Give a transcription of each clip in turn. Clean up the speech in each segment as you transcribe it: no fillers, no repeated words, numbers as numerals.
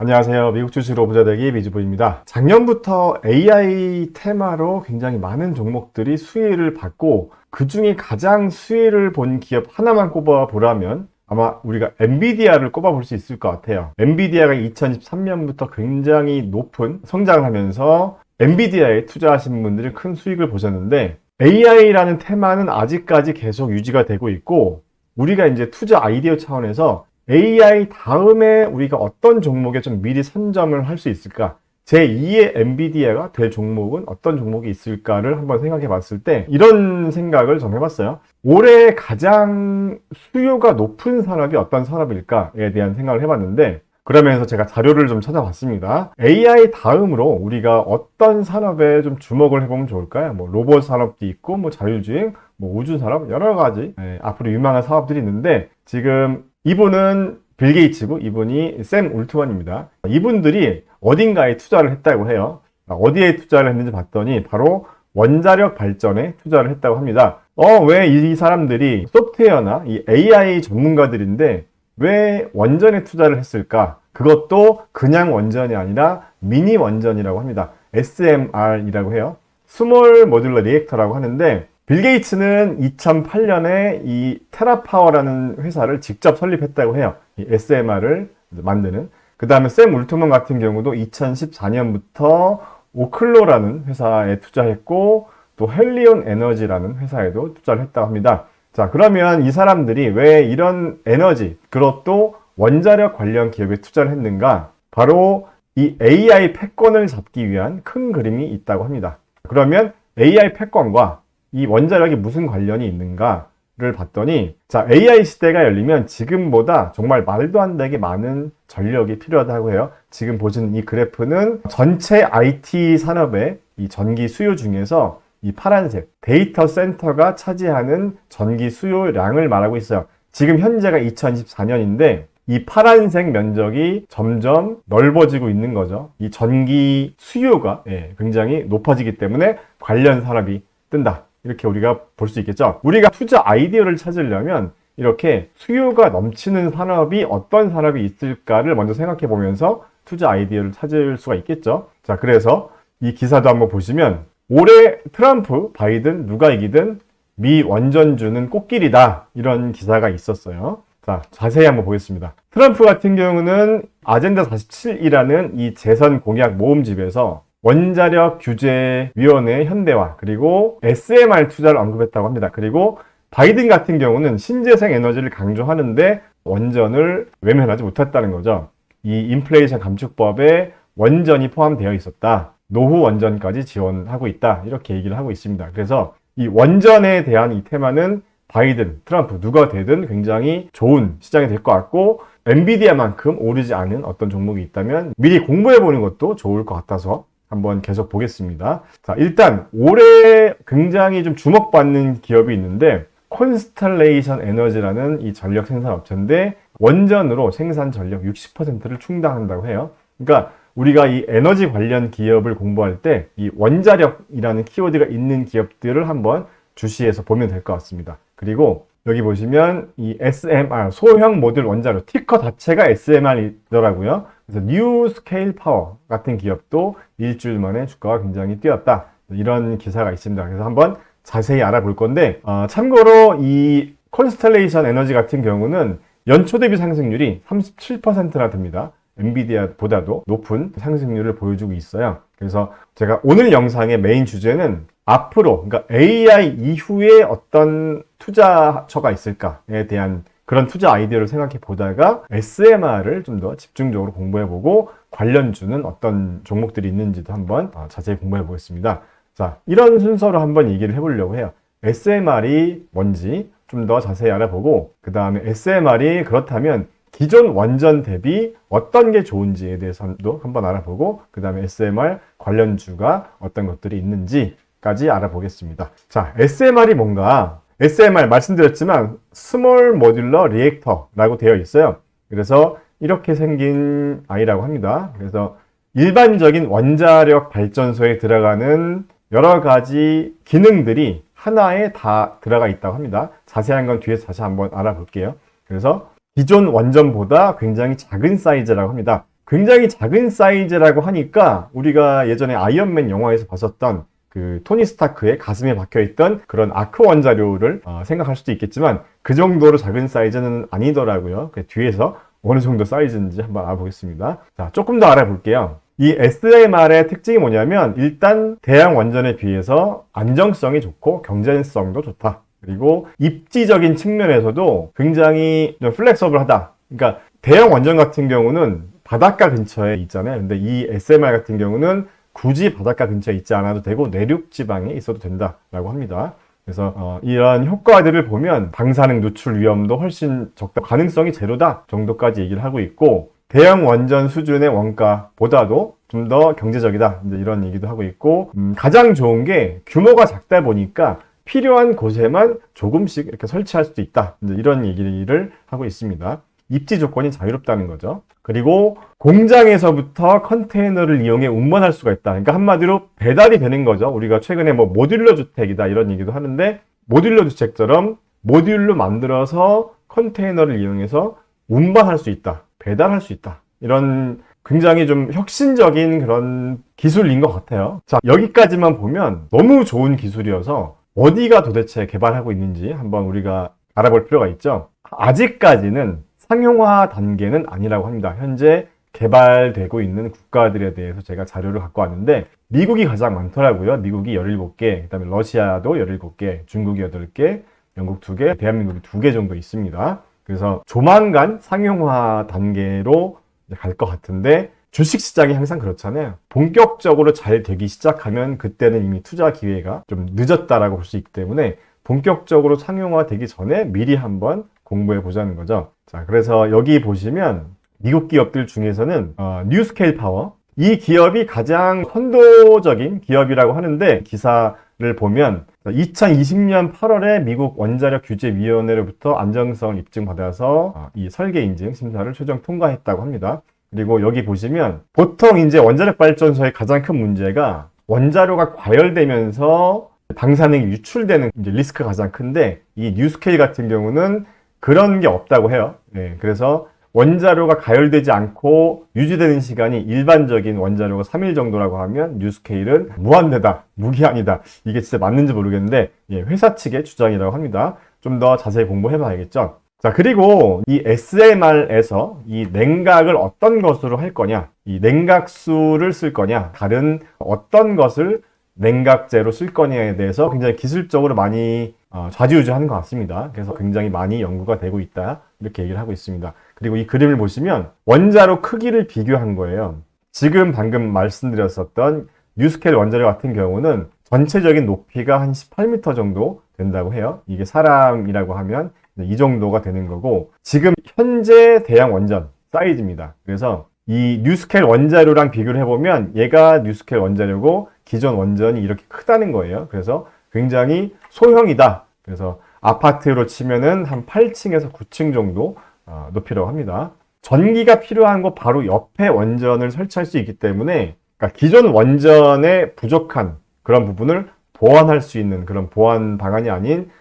안녕하세요. 미국 주식으로 부자 되기 미주부입니다. 작년부터 AI 테마로 굉장히 많은 종목들이 수혜를 받고 그 중에 가장 수혜를 본 기업 하나만 꼽아보라면 아마 우리가 엔비디아를 꼽아볼 수 있을 것 같아요. 엔비디아가 2013년부터 굉장히 높은 성장을 하면서 엔비디아에 투자하신 분들이 큰 수익을 보셨는데 AI라는 테마는 아직까지 계속 유지가 되고 있고 우리가 이제 투자 아이디어 차원에서 AI 다음에 우리가 어떤 종목에 좀 미리 선점을 할 수 있을까? 제2의 엔비디아가 될 종목은 어떤 종목이 있을까를 한번 생각해 봤을 때 이런 생각을 좀 해봤어요. 올해 가장 수요가 높은 산업이 어떤 산업일까에 대한 생각을 해봤는데 그러면서 제가 자료를 좀 찾아봤습니다. AI 다음으로 우리가 어떤 산업에 좀 주목을 해보면 좋을까요? 뭐 로봇 산업도 있고 뭐 자율주행, 뭐 우주 산업 여러 가지 앞으로 유망한 사업들이 있는데 지금 이분은 빌 게이츠고 이분이 샘 울트만입니다. 이분들이 어딘가에 투자를 했다고 해요. 어디에 투자를 했는지 봤더니 바로 원자력 발전에 투자를 했다고 합니다. 왜 이 사람들이 소프트웨어나 이 AI 전문가들인데 왜 원전에 투자를 했을까? 그것도 그냥 원전이 아니라 미니 원전이라고 합니다. SMR이라고 해요. 스몰 모듈러 리액터라고 하는데 빌 게이츠는 2008년에 이 테라파워라는 회사를 직접 설립했다고 해요. 이 SMR을 만드는. 그 다음에 샘 울트먼 같은 경우도 2014년부터 오클로라는 회사에 투자했고 또 헬리온 에너지라는 회사에도 투자를 했다고 합니다. 자, 그러면 이 사람들이 왜 이런 에너지, 그것도 원자력 관련 기업에 투자를 했는가? 바로 이 AI 패권을 잡기 위한 큰 그림이 있다고 합니다. 그러면 AI 패권과 이 원자력이 무슨 관련이 있는가를 봤더니 자, AI 시대가 열리면 지금보다 정말 말도 안 되게 많은 전력이 필요하다고 해요. 지금 보시는 이 그래프는 전체 IT 산업의 이 전기 수요 중에서 이 파란색 데이터 센터가 차지하는 전기 수요량을 말하고 있어요. 지금 현재가 2024년인데 이 파란색 면적이 점점 넓어지고 있는 거죠. 이 전기 수요가 굉장히 높아지기 때문에 관련 산업이 뜬다. 이렇게 우리가 볼 수 있겠죠. 우리가 투자 아이디어를 찾으려면 이렇게 수요가 넘치는 산업이 어떤 산업이 있을까를 먼저 생각해 보면서 투자 아이디어를 찾을 수가 있겠죠. 자, 그래서 이 기사도 한번 보시면 올해 트럼프, 바이든 누가 이기든 미 원전주는 꽃길이다. 이런 기사가 있었어요. 자, 자세히 한번 보겠습니다. 트럼프 같은 경우는 아젠다 47이라는 이 재선 공약 모음집에서 원자력 규제위원회 현대화 그리고 SMR 투자를 언급했다고 합니다. 그리고 바이든 같은 경우는 신재생 에너지를 강조하는데 원전을 외면하지 못했다는 거죠. 이 인플레이션 감축법에 원전이 포함되어 있었다. 노후 원전까지 지원하고 있다. 이렇게 얘기를 하고 있습니다. 그래서 이 원전에 대한 이 테마는 바이든, 트럼프 누가 되든 굉장히 좋은 시장이 될 것 같고 엔비디아만큼 오르지 않은 어떤 종목이 있다면 미리 공부해보는 것도 좋을 것 같아서 한번 계속 보겠습니다. 자, 일단 올해 굉장히 좀 주목받는 기업이 있는데 콘스텔레이션 에너지라는 이 전력 생산 업체인데 원전으로 생산 전력 60%를 충당한다고 해요. 그러니까 우리가 이 에너지 관련 기업을 공부할 때 이 원자력이라는 키워드가 있는 기업들을 한번 주시해서 보면 될 것 같습니다. 그리고 여기 보시면 이 SMR, 소형 모듈 원자력, 티커 자체가 SMR이더라고요. 그래서 뉴 스케일 파워 같은 기업도 일주일 만에 주가가 굉장히 뛰었다. 이런 기사가 있습니다. 그래서 한번 자세히 알아볼 건데 참고로 이 콘스텔레이션 에너지 같은 경우는 연초 대비 상승률이 37%나 됩니다. 엔비디아보다도 높은 상승률을 보여주고 있어요. 그래서 제가 오늘 영상의 메인 주제는 앞으로, 그러니까 AI 이후에 어떤 투자처가 있을까에 대한 그런 투자 아이디어를 생각해 보다가 SMR을 좀 더 집중적으로 공부해 보고 관련주는 어떤 종목들이 있는지도 한번 자세히 공부해 보겠습니다. 자, 이런 순서로 한번 얘기를 해보려고 해요. SMR이 뭔지 좀 더 자세히 알아보고 그 다음에 SMR이 그렇다면 기존 원전 대비 어떤 게 좋은지에 대해서도 한번 알아보고 그 다음에 SMR 관련주가 어떤 것들이 있는지까지 알아보겠습니다. 자, SMR이 뭔가? SMR 말씀드렸지만 스몰 모듈러 리액터라고 되어 있어요. 그래서 이렇게 생긴 아이라고 합니다. 그래서 일반적인 원자력 발전소에 들어가는 여러 가지 기능들이 하나에 다 들어가 있다고 합니다. 자세한 건 뒤에서 다시 한번 알아볼게요. 그래서 기존 원전보다 굉장히 작은 사이즈라고 합니다. 굉장히 작은 사이즈라고 하니까 우리가 예전에 아이언맨 영화에서 봤었던 그 토니 스타크의 가슴에 박혀있던 그런 아크 원자료를 생각할 수도 있겠지만 그 정도로 작은 사이즈는 아니더라고요. 그 뒤에서 어느 정도 사이즈인지 한번 알아보겠습니다. 자, 조금 더 알아볼게요. 이 SMR의 특징이 뭐냐면 일단 대형 원전에 비해서 안정성이 좋고 경제성도 좋다. 그리고 입지적인 측면에서도 굉장히 좀 플렉서블하다. 그러니까 대형 원전 같은 경우는 바닷가 근처에 있잖아요. 근데 이 SMR 같은 경우는 굳이 바닷가 근처에 있지 않아도 되고 내륙 지방에 있어도 된다라고 합니다. 그래서 이런 효과들을 보면 방사능 누출 위험도 훨씬 적다, 가능성이 제로다 정도까지 얘기를 하고 있고 대형 원전 수준의 원가보다도 좀 더 경제적이다 이제 이런 얘기도 하고 있고 가장 좋은 게 규모가 작다 보니까 필요한 곳에만 조금씩 이렇게 설치할 수도 있다 이제 이런 얘기를 하고 있습니다. 입지 조건이 자유롭다는 거죠. 그리고 공장에서부터 컨테이너를 이용해 운반할 수가 있다. 그러니까 한마디로 배달이 되는 거죠. 우리가 최근에 뭐 모듈러 주택이다 이런 얘기도 하는데 모듈러 주택처럼 모듈로 만들어서 컨테이너를 이용해서 운반할 수 있다. 배달할 수 있다. 이런 굉장히 좀 혁신적인 그런 기술인 것 같아요. 자, 여기까지만 보면 너무 좋은 기술이어서 어디가 도대체 개발하고 있는지 한번 우리가 알아볼 필요가 있죠. 아직까지는 상용화 단계는 아니라고 합니다. 현재 개발되고 있는 국가들에 대해서 제가 자료를 갖고 왔는데 미국이 가장 많더라고요. 미국이 17개, 그다음에 러시아도 17개, 중국이 8개, 영국 2개, 대한민국이 2개 정도 있습니다. 그래서 조만간 상용화 단계로 갈 것 같은데 주식시장이 항상 그렇잖아요. 본격적으로 잘 되기 시작하면 그때는 이미 투자 기회가 좀 늦었다라고 볼 수 있기 때문에 본격적으로 상용화 되기 전에 미리 한번 공부해 보자는 거죠. 자, 그래서 여기 보시면 미국 기업들 중에서는 뉴스케일 파워 이 기업이 가장 선도적인 기업이라고 하는데 기사를 보면 2020년 8월에 미국 원자력 규제위원회로부터 안정성을 입증받아서 이 설계 인증 심사를 최종 통과했다고 합니다. 그리고 여기 보시면 보통 이제 원자력 발전소의 가장 큰 문제가 원자료가 과열되면서 방사능이 유출되는 이제 리스크가 가장 큰데 이 뉴스케일 같은 경우는 그런 게 없다고 해요. 네, 그래서 원자료가 가열되지 않고 유지되는 시간이 일반적인 원자료가 3일 정도라고 하면 뉴스케일은 무한대다, 무기한이다. 이게 진짜 맞는지 모르겠는데 회사 측의 주장이라고 합니다. 좀 더 자세히 공부해 봐야겠죠. 자, 그리고 이 SMR에서 이 냉각을 어떤 것으로 할 거냐, 이 냉각수를 쓸 거냐, 다른 어떤 것을 냉각제로 쓸 거냐에 대해서 굉장히 기술적으로 많이 좌지우지하는 것 같습니다. 그래서 굉장히 많이 연구가 되고 있다 이렇게 얘기를 하고 있습니다. 그리고 이 그림을 보시면 원자로 크기를 비교한 거예요. 지금 방금 말씀드렸었던 뉴스케일 원자로 같은 경우는 전체적인 높이가 한 18m 정도 된다고 해요. 이게 사람이라고 하면 이 정도가 되는 거고 지금 현재 대형 원전 사이즈입니다. 그래서 이 뉴스케일 원자료랑 비교를 해보면 얘가 뉴스케일 원자료고 기존 원전이 이렇게 크다는 거예요. 그래서 굉장히 소형이다. 그래서 아파트로 치면은 한 8층에서 9층 정도 높이라고 합니다. 전기가 필요한 거 바로 옆에 원전을 설치할 수 있기 때문에 그러니까 기존 원전에 부족한 그런 부분을 보완할 수 있는 그런 보완 방안이 아닌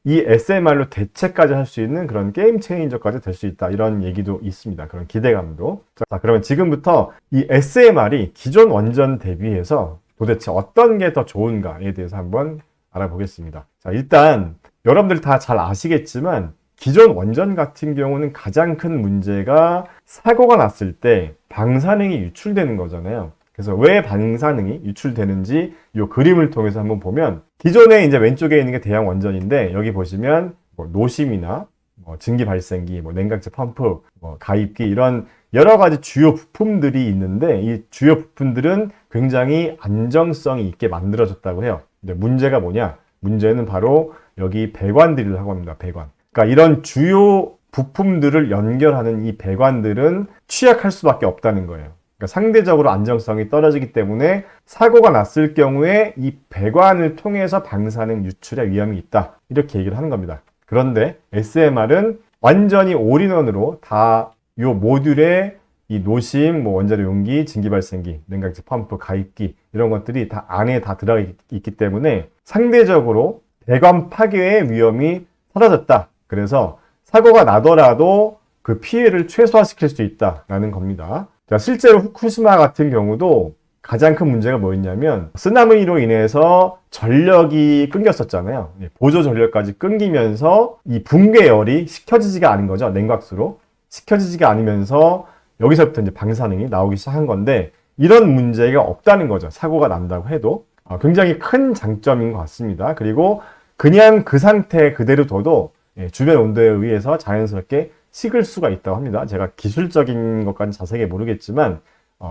이 SMR로 대체까지 할 수 있는 그런 게임 체인저까지 될 수 있다. 이런 얘기도 있습니다. 그런 기대감도. 자, 그러면 지금부터 이 SMR이 기존 원전 대비해서 도대체 어떤 게 더 좋은가에 대해서 한번 알아보겠습니다. 자, 일단 여러분들 다 잘 아시겠지만 기존 원전 같은 경우는 가장 큰 문제가 사고가 났을 때 방사능이 유출되는 거잖아요. 그래서 왜 방사능이 유출되는지 이 그림을 통해서 한번 보면 기존에 이제 왼쪽에 있는 게 대형 원전인데 여기 보시면 뭐 노심이나 증기 발생기, 냉각제 펌프, 가입기 이런 여러 가지 주요 부품들이 있는데 이 주요 부품들은 굉장히 안정성이 있게 만들어졌다고 해요. 근데 문제가 뭐냐? 문제는 바로 여기 배관들이라고 합니다. 배관. 그러니까 이런 주요 부품들을 연결하는 이 배관들은 취약할 수밖에 없다는 거예요. 그러니까 상대적으로 안정성이 떨어지기 때문에 사고가 났을 경우에 이 배관을 통해서 방사능 유출의 위험이 있다. 이렇게 얘기를 하는 겁니다. 그런데 SMR은 완전히 올인원으로 다 이 모듈에 이 노심, 원자료 용기, 증기 발생기, 냉각제 펌프, 가입기 이런 것들이 다 안에 다 들어가 있기 때문에 상대적으로 배관 파괴의 위험이 사라졌다. 그래서 사고가 나더라도 그 피해를 최소화시킬 수 있다라는 겁니다. 자, 실제로 후쿠시마 같은 경우도 가장 큰 문제가 뭐였냐면 쓰나미로 인해서 전력이 끊겼었잖아요. 보조 전력까지 끊기면서 이 붕괴열이 식혀지지가 않은 거죠. 냉각수로. 식혀지지가 않으면서 여기서부터 이제 방사능이 나오기 시작한 건데 이런 문제가 없다는 거죠. 사고가 난다고 해도. 굉장히 큰 장점인 것 같습니다. 그리고 그냥 그 상태 그대로 둬도 주변 온도에 의해서 자연스럽게 식을 수가 있다고 합니다. 제가 기술적인 것까지 자세히 모르겠지만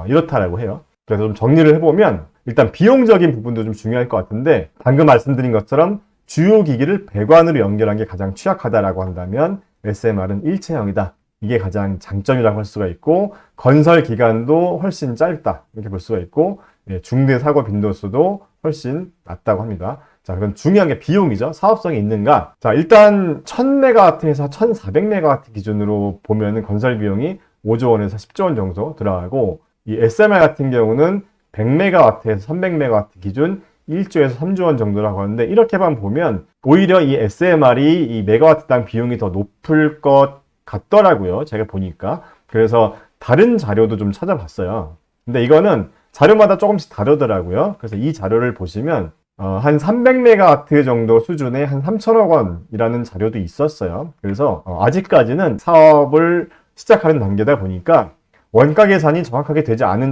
이렇다라고 해요. 그래서 좀 정리를 해보면 일단 비용적인 부분도 좀 중요할 것 같은데 방금 말씀드린 것처럼 주요 기기를 배관으로 연결한 게 가장 취약하다라고 한다면 SMR은 일체형이다. 이게 가장 장점이라고 할 수가 있고 건설 기간도 훨씬 짧다 이렇게 볼 수가 있고 중대 사고 빈도수도 훨씬 낮다고 합니다. 자, 그럼 중요한 게 비용이죠. 사업성이 있는가? 자, 일단 1000MW에서 1400MW 기준으로 보면은 건설 비용이 5조 원에서 10조 원 정도 들어가고 이 SMR 같은 경우는 100MW에서 300MW 기준 1조에서 3조 원 정도라고 하는데 이렇게만 보면 오히려 이 SMR이 이 메가와트당 비용이 더 높을 것 같더라고요. 제가 보니까. 그래서 다른 자료도 좀 찾아봤어요. 근데 이거는 자료마다 조금씩 다르더라고요. 그래서 이 자료를 보시면 한 300메가와트 정도 수준의 한 3천억 원이라는 자료도 있었어요. 그래서 아직까지는 사업을 시작하는 단계다 보니까 원가 계산이 정확하게 되지 않은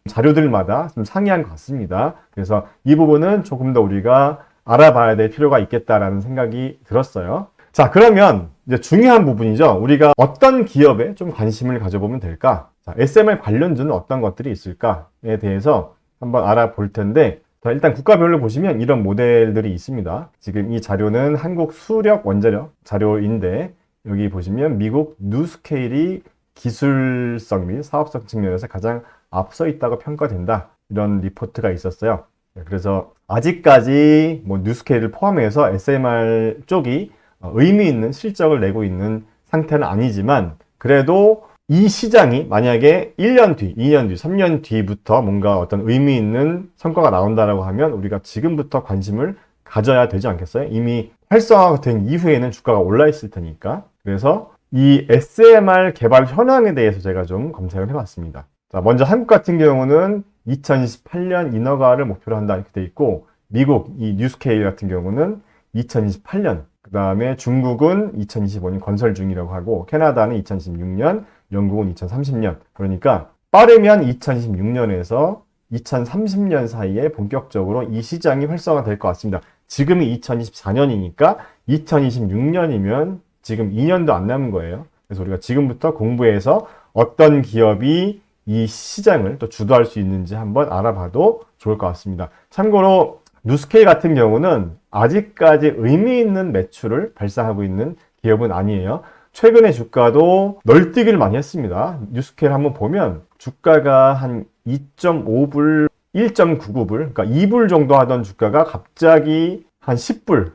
자료들마다 좀 상이한 것 같습니다. 그래서 이 부분은 조금 더 우리가 알아봐야 될 필요가 있겠다라는 생각이 들었어요. 자, 그러면 이제 중요한 부분이죠. 우리가 어떤 기업에 좀 관심을 가져보면 될까? 자, SMR 관련주는 어떤 것들이 있을까에 대해서 한번 알아볼 텐데, 자, 일단 국가별로 보시면 이런 모델들이 있습니다. 지금 이 자료는 한국 수력 원자력 자료인데, 여기 보시면 미국 뉴스케일이 기술성 및 사업성 측면에서 가장 앞서 있다고 평가된다. 이런 리포트가 있었어요. 그래서 아직까지 뭐 뉴스케일을 포함해서 SMR 쪽이 의미 있는 실적을 내고 있는 상태는 아니지만 그래도 이 시장이 만약에 1년 뒤, 2년 뒤, 3년 뒤부터 뭔가 어떤 의미 있는 성과가 나온다라고 하면 우리가 지금부터 관심을 가져야 되지 않겠어요? 이미 활성화가 된 이후에는 주가가 올라 있을 테니까. 그래서 이 SMR 개발 현황에 대해서 제가 좀 검색을 해봤습니다. 자, 먼저 한국 같은 경우는 2028년 인허가를 목표로 한다 이렇게 돼 있고 미국 이 뉴스케일 같은 경우는 2028년 그 다음에 중국은 2025년 건설 중이라고 하고 캐나다는 2026년 영국은 2030년 그러니까 빠르면 2026년에서 2030년 사이에 본격적으로 이 시장이 활성화될 것 같습니다. 지금이 2024년이니까 2026년이면 지금 2년도 안 남은 거예요. 그래서 우리가 지금부터 공부해서 어떤 기업이 이 시장을 또 주도할 수 있는지 한번 알아봐도 좋을 것 같습니다. 참고로 뉴스케일 같은 경우는 아직까지 의미 있는 매출을 발생하고 있는 기업은 아니에요. 최근에 주가도 널뛰기를 많이 했습니다. 뉴스케일 한번 보면 주가가 한 2.5불, 1.99불, 그러니까 2불 정도 하던 주가가 갑자기 한 10불,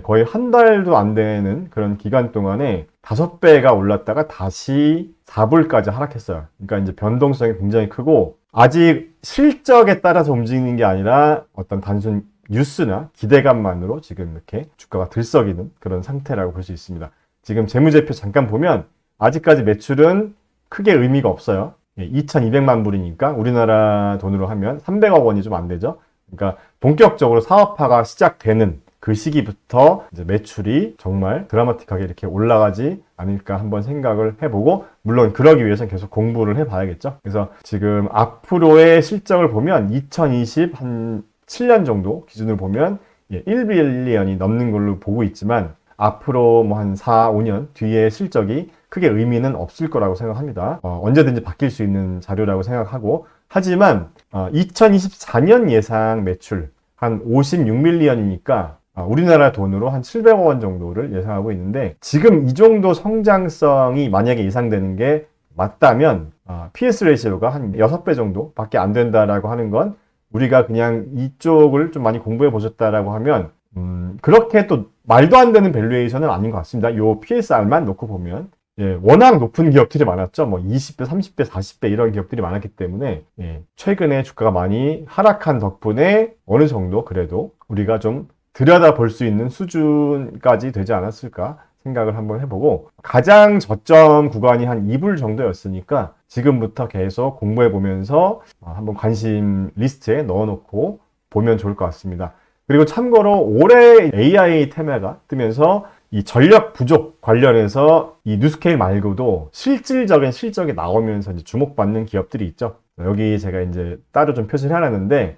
거의 한 달도 안 되는 그런 기간 동안에 5배가 올랐다가 다시 4불까지 하락했어요. 그러니까 이제 변동성이 굉장히 크고 아직 실적에 따라서 움직이는 게 아니라 어떤 단순 뉴스나 기대감만으로 지금 이렇게 주가가 들썩이는 그런 상태라고 볼 수 있습니다. 지금 재무제표 잠깐 보면 아직까지 매출은 크게 의미가 없어요. 2,200만 불이니까 우리나라 돈으로 하면 300억 원이 좀 안 되죠. 그러니까 본격적으로 사업화가 시작되는 그 시기부터 이제 매출이 정말 드라마틱하게 이렇게 올라가지 않을까 한번 생각을 해보고 물론 그러기 위해서는 계속 공부를 해봐야겠죠. 그래서 지금 앞으로의 실적을 보면 2027년 정도 기준으로 보면 1빌리언이 넘는 걸로 보고 있지만 앞으로 뭐 한 4, 5년 뒤에 실적이 크게 의미는 없을 거라고 생각합니다. 언제든지 바뀔 수 있는 자료라고 생각하고 하지만 2024년 예상 매출 한 56밀리언이니까 우리나라 돈으로 한 700억 원 정도를 예상하고 있는데 지금 이 정도 성장성이 만약에 예상되는 게 맞다면 PS 레이시오가 한 6배 정도 밖에 안 된다라고 하는 건 우리가 그냥 이쪽을 좀 많이 공부해 보셨다라고 하면 그렇게 또 말도 안 되는 밸류에이션은 아닌 것 같습니다. 요 PSR만 놓고 보면 워낙 높은 기업들이 많았죠. 뭐 20배, 30배, 40배 이런 기업들이 많았기 때문에 최근에 주가가 많이 하락한 덕분에 어느 정도 그래도 우리가 좀 들여다볼 수 있는 수준까지 되지 않았을까 생각을 한번 해보고, 가장 저점 구간이 한 2불 정도였으니까 지금부터 계속 공부해 보면서 한번 관심 리스트에 넣어놓고 보면 좋을 것 같습니다. 그리고 참고로 올해 AI 테마가 뜨면서 이 전력 부족 관련해서 이 뉴스케일 말고도 실질적인 실적이 나오면서 이제 주목받는 기업들이 있죠. 여기 제가 이제 따로 좀 표시를 해놨는데,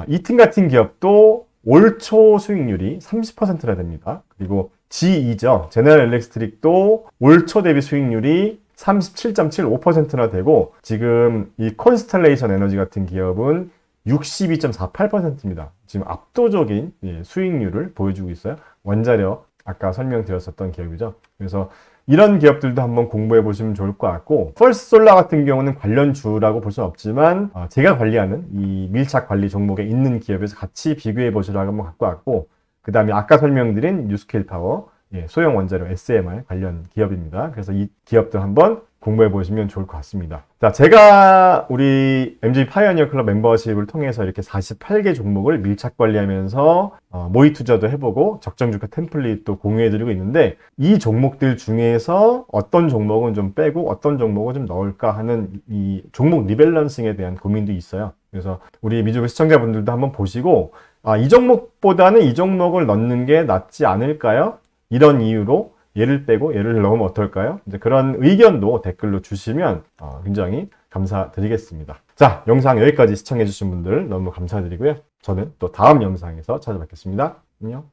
이팀 같은 기업도 올 초 수익률이 30%나 됩니다. 그리고 GE죠. 제너럴 일렉트릭도 올 초 대비 수익률이 37.75%나 되고, 지금 이 콘스텔레이션 에너지 같은 기업은 62.48%입니다. 지금 압도적인 수익률을 보여주고 있어요. 원자력, 아까 설명드렸었던 기업이죠. 그래서 이런 기업들도 한번 공부해 보시면 좋을 것 같고, 펄스솔라 같은 경우는 관련주라고 볼 수는 없지만 제가 관리하는 이 밀착 관리 종목에 있는 기업에서 같이 비교해 보시라고 한번 갖고 왔고, 그 다음에 아까 설명드린 뉴스케일 파워, 소형 원자력 SMR 관련 기업입니다. 그래서 이 기업도 한번 공부해 보시면 좋을 것 같습니다. 자, 제가 우리 MG 파이어니어 클럽 멤버십을 통해서 이렇게 48개 종목을 밀착 관리하면서 모의 투자도 해보고 적정 주가 템플릿도 공유해드리고 있는데, 이 종목들 중에서 어떤 종목은 좀 빼고 어떤 종목은 좀 넣을까 하는 이 종목 리밸런싱에 대한 고민도 있어요. 그래서 우리 미주부 시청자분들도 한번 보시고, 이 종목보다는 이 종목을 넣는 게 낫지 않을까요? 이런 이유로 얘를 빼고 얘를 넣으면 어떨까요? 이제 그런 의견도 댓글로 주시면 굉장히 감사드리겠습니다. 자, 영상 여기까지 시청해주신 분들 너무 감사드리고요. 저는 또 다음 영상에서 찾아뵙겠습니다. 안녕.